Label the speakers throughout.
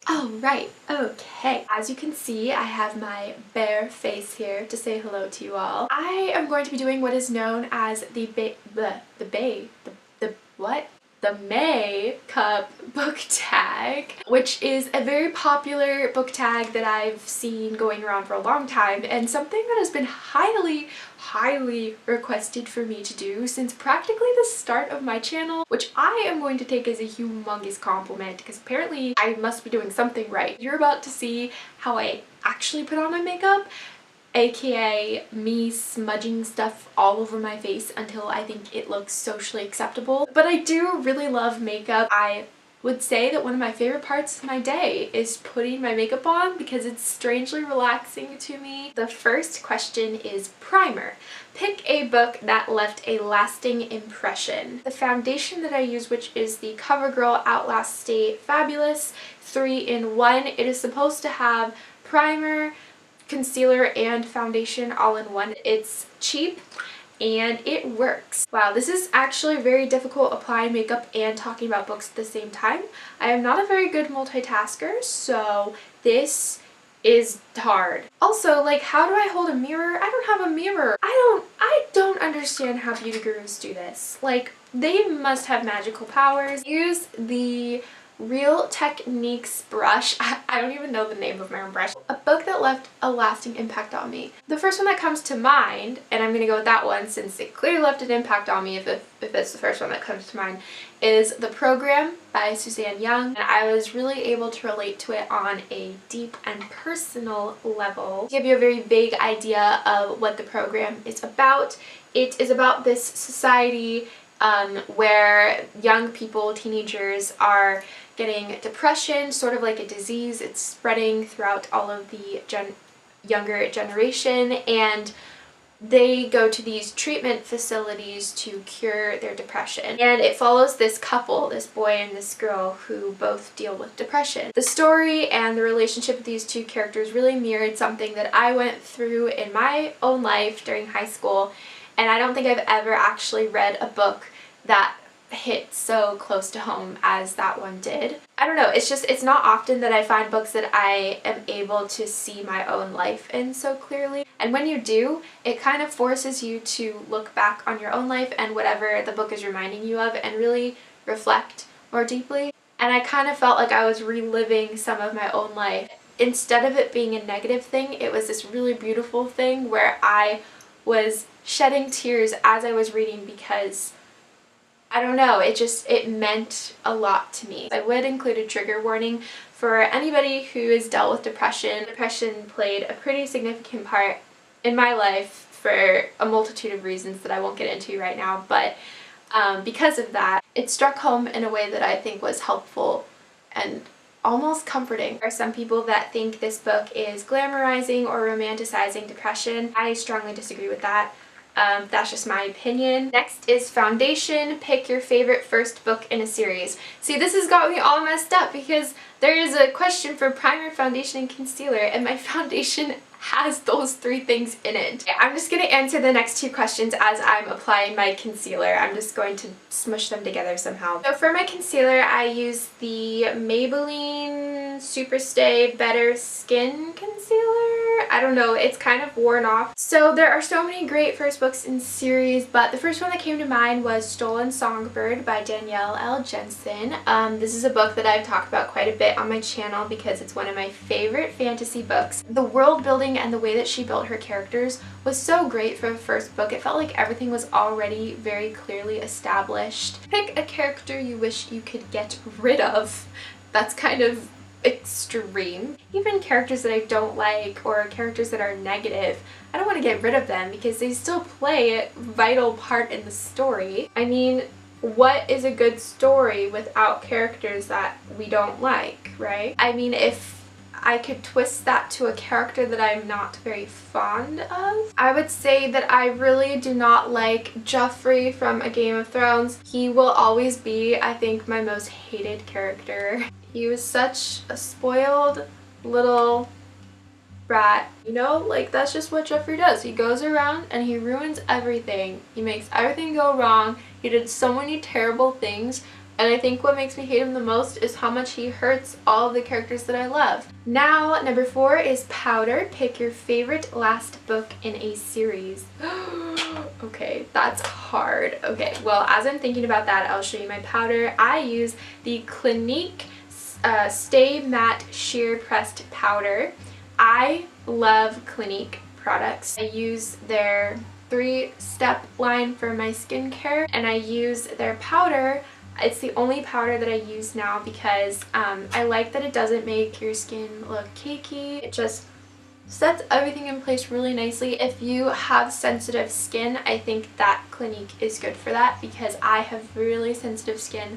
Speaker 1: Alright, okay. As you can see, I have my bare face here to say hello to you all. I am going to be doing what is known as the makeup book tag, which is a very popular book tag that I've seen going around for a long time, and something that has been highly requested for me to do since practically the start of my channel, which I am going to take as a humongous compliment because apparently I must be doing something right. You're about to see how I actually put on my makeup, aka me smudging stuff all over my face until I think it looks socially acceptable. But I do really love makeup. I would say that one of my favorite parts of my day is putting my makeup on because it's strangely relaxing to me. The first question is primer. Pick a book that left a lasting impression. The foundation that I use, which is the CoverGirl Outlast Stay Fabulous 3-in-1. It is supposed to have primer, concealer, and foundation all in one. It's cheap and it works. Wow, this is actually very difficult applying makeup and talking about books at the same time. I am not a very good multitasker, so this is hard. Also, like, how do I hold a mirror? I don't have a mirror. I don't understand how beauty gurus do this. Like, they must have magical powers. Use the Real Techniques brush. I don't even know the name of my own brush. A book that left a lasting impact on me. The first one that comes to mind, and I'm gonna go with that one since it clearly left an impact on me if it's the first one that comes to mind, is The Program by Suzanne Young. And I was really able to relate to it on a deep and personal level. To give you a very vague idea of what The Program is about, it is about this society where young people, teenagers, are getting depression, sort of like a disease. It's spreading throughout all of the younger generation, and they go to these treatment facilities to cure their depression. And it follows this couple, this boy and this girl, who both deal with depression. The story and the relationship of these two characters really mirrored something that I went through in my own life during high school, and I don't think I've ever actually read a book that hit so close to home as that one did. I don't know, it's not often that I find books that I am able to see my own life in so clearly. And when you do, it kind of forces you to look back on your own life and whatever the book is reminding you of and really reflect more deeply. And I kind of felt like I was reliving some of my own life. Instead of it being a negative thing, it was this really beautiful thing where I was shedding tears as I was reading because I don't know, it meant a lot to me. I would include a trigger warning for anybody who has dealt with depression. Depression played a pretty significant part in my life for a multitude of reasons that I won't get into right now, but because of that, it struck home in a way that I think was helpful and almost comforting. There are some people that think this book is glamorizing or romanticizing depression. I strongly disagree with that. That's just my opinion. Next is foundation. Pick your favorite first book in a series. See, this has got me all messed up because there is a question for primer, foundation, and concealer, and my foundation has those three things in it. I'm just going to answer the next two questions as I'm applying my concealer. I'm just going to smush them together somehow. So for my concealer, I use the Maybelline Superstay Better Skin Concealer. I don't know, it's kind of worn off. So there are so many great first books in series, but the first one that came to mind was Stolen Songbird by Danielle L. Jensen. This is a book that I've talked about quite a bit on my channel because it's one of my favorite fantasy books. The world building and the way that she built her characters was so great for a first book. It felt like everything was already very clearly established. Pick a character you wish you could get rid of. That's kind of extreme. Even characters that I don't like or characters that are negative, I don't want to get rid of them because they still play a vital part in the story. I mean, what is a good story without characters that we don't like, right? I mean, if I could twist that to a character that I'm not very fond of, I would say that I really do not like Joffrey from A Game of Thrones. He will always be, I think, my most hated character. He was such a spoiled little brat, you know? Like, that's just what Joffrey does. He goes around and he ruins everything. He makes everything go wrong. He did so many terrible things And I think what makes me hate him the most is how much he hurts all of the characters that I love. Now, number 4 is powder. Pick your favorite last book in a series. Okay, that's hard. Okay, well, as I'm thinking about that, I'll show you my powder. I use the Clinique Stay Matte Sheer Pressed Powder. I love Clinique products. I use their 3-step line for my skincare, and I use their powder. It's the only powder that I use now because I like that it doesn't make your skin look cakey. It just sets everything in place really nicely. If you have sensitive skin, I think that Clinique is good for that because I have really sensitive skin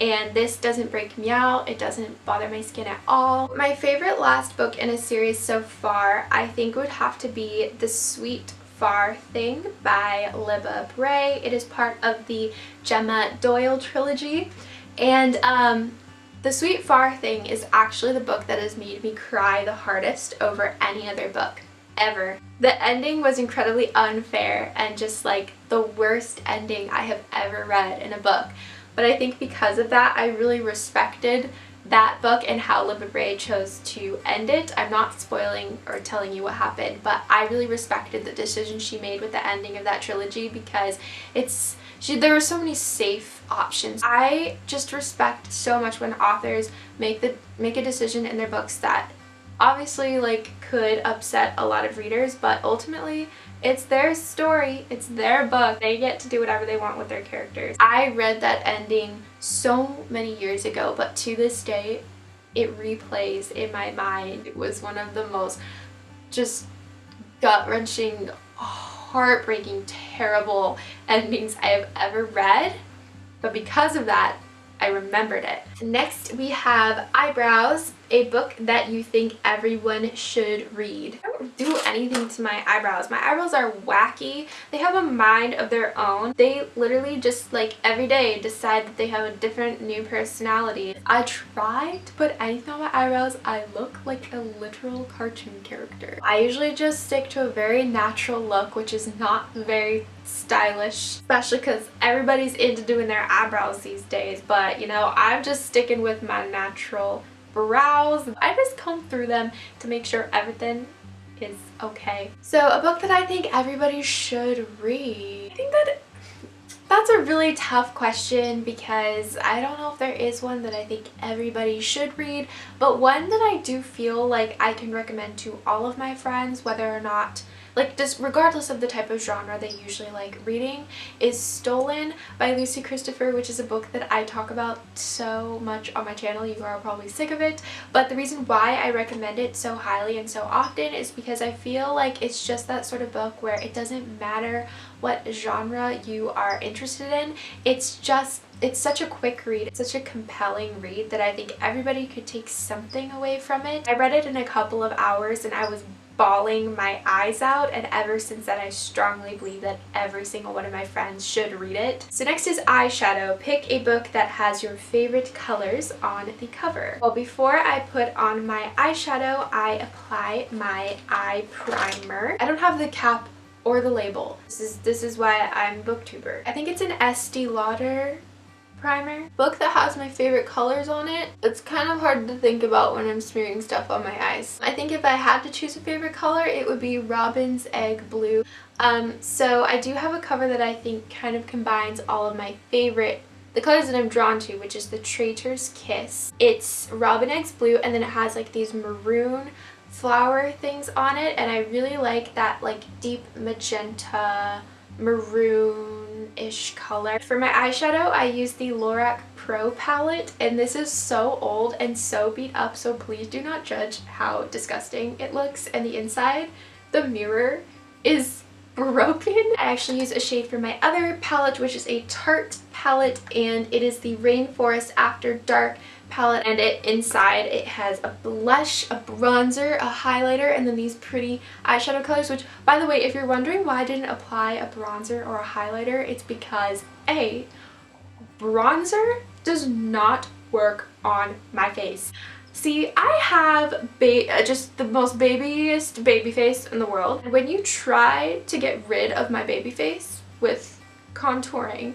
Speaker 1: and this doesn't break me out. It doesn't bother my skin at all. My favorite last book in a series so far, I think would have to be The Sweet Far Thing by Libba Bray. It is part of the Gemma Doyle trilogy, and The Sweet Far Thing is actually the book that has made me cry the hardest over any other book ever. The ending was incredibly unfair and just like the worst ending I have ever read in a book, but I think because of that I really respected that book and how Libba Bray chose to end it. I'm not spoiling or telling you what happened, but I really respected the decision she made with the ending of that trilogy because there were so many safe options. I just respect so much when authors make a decision in their books that obviously like could upset a lot of readers, but ultimately it's their story, it's their book. They get to do whatever they want with their characters. I read that ending so many years ago, but to this day it replays in my mind. It was one of the most just gut-wrenching, heartbreaking, terrible endings I have ever read, but because of that I remembered it. Next we have Eyebrows, a book that you think everyone should read. I don't do anything to my eyebrows. My eyebrows are wacky. They have a mind of their own. They literally just like every day decide that they have a different new personality. I try to put anything on my eyebrows, I look like a literal cartoon character. I usually just stick to a very natural look, which is not very stylish, especially because everybody's into doing their eyebrows these days, but you know, I'm just sticking with my natural brows. I just comb through them to make sure everything is okay. So a book that I think everybody should read. I think that's a really tough question because I don't know if there is one that I think everybody should read, but one that I do feel like I can recommend to all of my friends, whether or not, like just regardless of the type of genre they usually like reading, is Stolen by Lucy Christopher, which is a book that I talk about so much on my channel. You are probably sick of it, but the reason why I recommend it so highly and so often is because I feel like it's just that sort of book where it doesn't matter what genre you are interested in. It's such a quick read, it's such a compelling read that I think everybody could take something away from it. I read it in a couple of hours and I was bawling my eyes out, and ever since then I strongly believe that every single one of my friends should read it. So next is eyeshadow. Pick a book that has your favorite colors on the cover. Well, before I put on my eyeshadow, I apply my eye primer. I don't have the cap or the label. This is why I'm booktuber. I think it's an Estee Lauder primer. Book that has my favorite colors on it. It's kind of hard to think about when I'm smearing stuff on my eyes. I think if I had to choose a favorite color, it would be Robin's Egg Blue. So I do have a cover that I think kind of combines all of my favorite, the colors that I'm drawn to, which is the Traitor's Kiss. It's Robin Eggs Blue, and then it has like these maroon flower things on it, and I really like that like deep magenta maroon-ish color. For my eyeshadow, I use the Lorac Pro palette, and this is so old and so beat up, so please do not judge how disgusting it looks. And the inside, the mirror is broken. I actually use a shade from my other palette, which is a Tarte palette, and it is the Rainforest After Dark palette, and inside it has a blush, a bronzer, a highlighter, and then these pretty eyeshadow colors, which, by the way, if you're wondering why I didn't apply a bronzer or a highlighter, it's because A, bronzer does not work on my face. See, I have just the most babyest baby face in the world. And when you try to get rid of my baby face with contouring,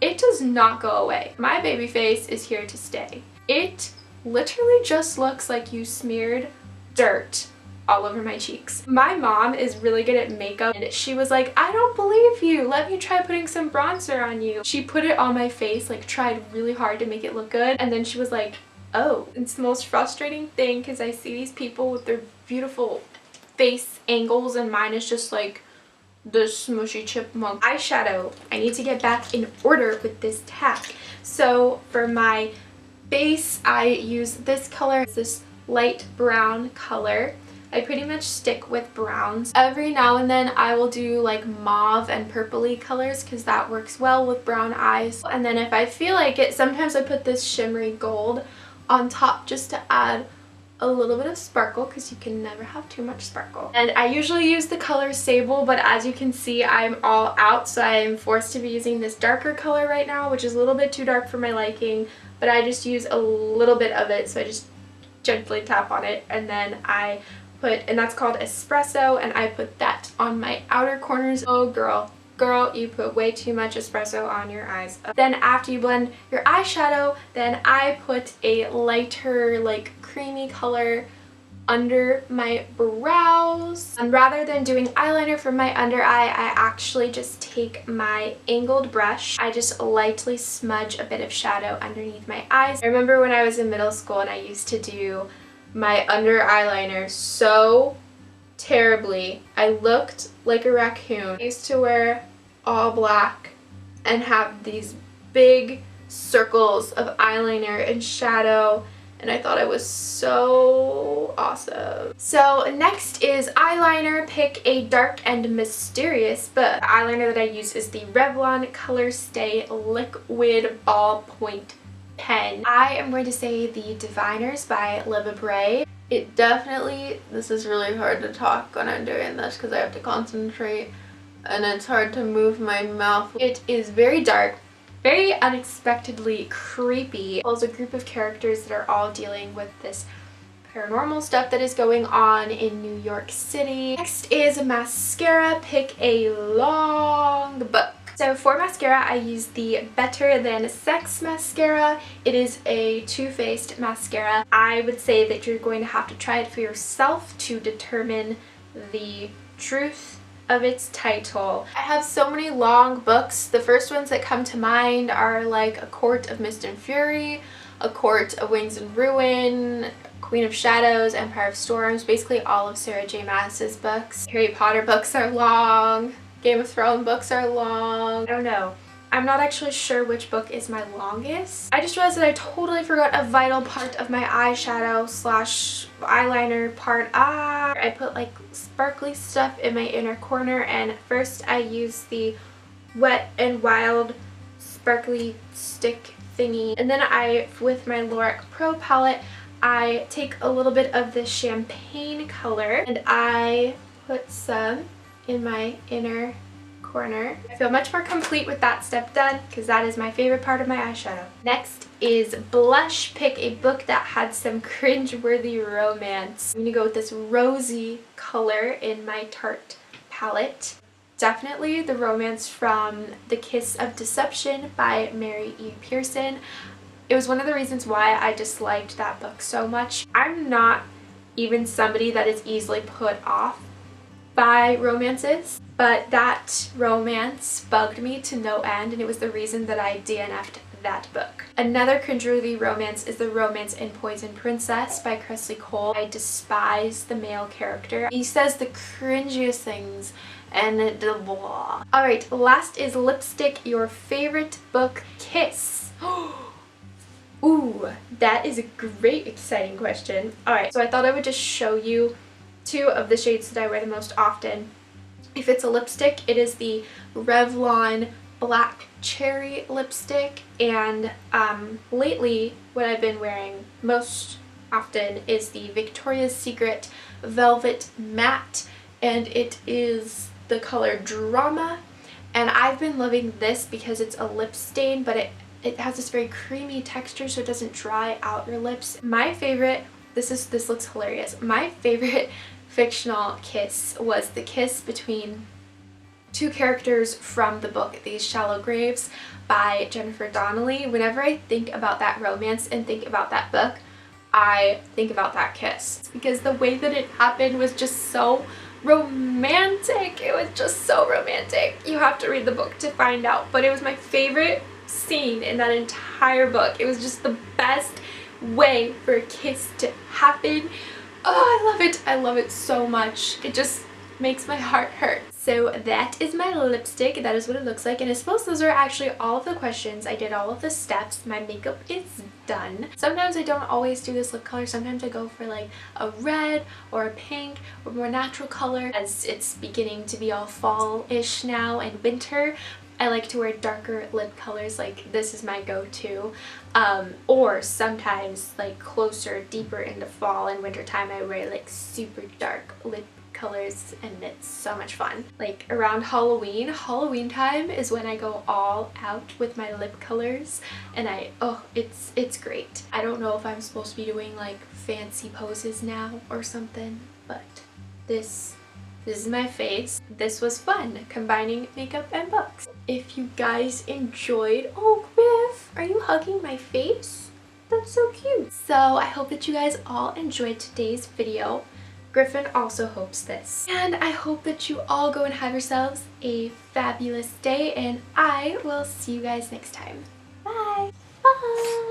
Speaker 1: it does not go away. My baby face is here to stay. It literally just looks like you smeared dirt all over my cheeks. My mom is really good at makeup and she was like, I don't believe you. Let me try putting some bronzer on you. She put it on my face, like tried really hard to make it look good. And then she was like, oh, it's the most frustrating thing because I see these people with their beautiful face angles and mine is just like the smushy chipmunk. Eyeshadow, I need to get back in order with this tag. So for my base, I use this color. It's this light brown color. I pretty much stick with browns. Every now and then I will do like mauve and purpley colors because that works well with brown eyes. And then if I feel like it, sometimes I put this shimmery gold on top just to add a little bit of sparkle because you can never have too much sparkle. And I usually use the color Sable, but as you can see I'm all out, so I am forced to be using this darker color right now, which is a little bit too dark for my liking, but I just use a little bit of it, so I just gently tap on it and then I put, and that's called Espresso, and I put that on my outer corners. Oh girl, you put way too much espresso on your eyes. Then after you blend your eyeshadow, then I put a lighter, like creamy color under my brows. And rather than doing eyeliner for my under eye, I actually just take my angled brush. I just lightly smudge a bit of shadow underneath my eyes. I remember when I was in middle school and I used to do my under eyeliner so terribly. I looked like a raccoon. I used to wear all black and have these big circles of eyeliner and shadow, and I thought it was so awesome. So next is Eyeliner Pick, a dark and mysterious, but the eyeliner that I use is the Revlon Color Stay Liquid Ballpoint Pen. I am going to say the Diviners by Libre. It definitely, this is really hard to talk when I'm doing this because I have to concentrate and it's hard to move my mouth. It is very dark, very unexpectedly creepy. It follows a group of characters that are all dealing with this paranormal stuff that is going on in New York City. Next is mascara. Pick a long book. So for mascara, I use the Better Than Sex Mascara. It is a Too-Faced mascara. I would say that you're going to have to try it for yourself to determine the truth of its title. I have so many long books. The first ones that come to mind are like A Court of Mist and Fury, A Court of Wings and Ruin, Queen of Shadows, Empire of Storms, basically all of Sarah J. Maas's books. Harry Potter books are long. Game of Thrones books are long. I don't know. I'm not actually sure which book is my longest. I just realized that I totally forgot a vital part of my eyeshadow slash eyeliner part. I put like sparkly stuff in my inner corner, and first I use the Wet n Wild sparkly stick thingy, and then I, with my Lorac Pro palette, I take a little bit of the champagne color and I put some in my inner corner. I feel much more complete with that step done because that is my favorite part of my eyeshadow. Next is blush. Pick a book that had some cringe-worthy romance. I'm gonna go with this rosy color in my Tarte palette. Definitely the romance from The Kiss of Deception by Mary E. Pearson. It was one of the reasons why I disliked that book so much. I'm not even somebody that is easily put off by romances, but that romance bugged me to no end, and it was the reason that I DNF'd that book. Another cringeworthy romance is the romance in Poison Princess by Cressley Cole. I despise the male character. He says the cringiest things and blah. Alright, last is lipstick. Your favorite book, Kiss. Ooh, that is a great, exciting question. Alright, so I thought I would just show you two of the shades that I wear the most often. If it's a lipstick, it is the Revlon Black Cherry lipstick, and lately what I've been wearing most often is the Victoria's Secret Velvet Matte, and it is the color Drama, and I've been loving this because it's a lip stain, but it has this very creamy texture so it doesn't dry out your lips. My favorite, this looks hilarious, my favorite fictional kiss was the kiss between two characters from the book, These Shallow Graves by Jennifer Donnelly. Whenever I think about that romance and think about that book, I think about that kiss, because the way that it happened was just so romantic. It was just so romantic. You have to read the book to find out, but it was my favorite scene in that entire book. It was just the best way for a kiss to happen. Oh, I love it. I love it so much. It just makes my heart hurt. So that is my lipstick. That is what it looks like, and I suppose those are actually all of the questions. I did all of the steps. My makeup is done. Sometimes I don't always do this lip color. Sometimes I go for like a red or a pink or more natural color. As it's beginning to be all fall-ish now and winter, I like to wear darker lip colors. Like this is my go-to. Or sometimes like closer, deeper into fall and winter time, I wear like super dark lip colors, and it's so much fun. Like around Halloween time is when I go all out with my lip colors, and it's great. I don't know if I'm supposed to be doing like fancy poses now or something, but this is my face. This was fun, combining makeup and books. If you guys enjoyed, oh Griff, are you hugging my face? That's so cute. So I hope that you guys all enjoyed today's video. Griffin also hopes this. And I hope that you all go and have yourselves a fabulous day, and I will see you guys next time. Bye! Bye!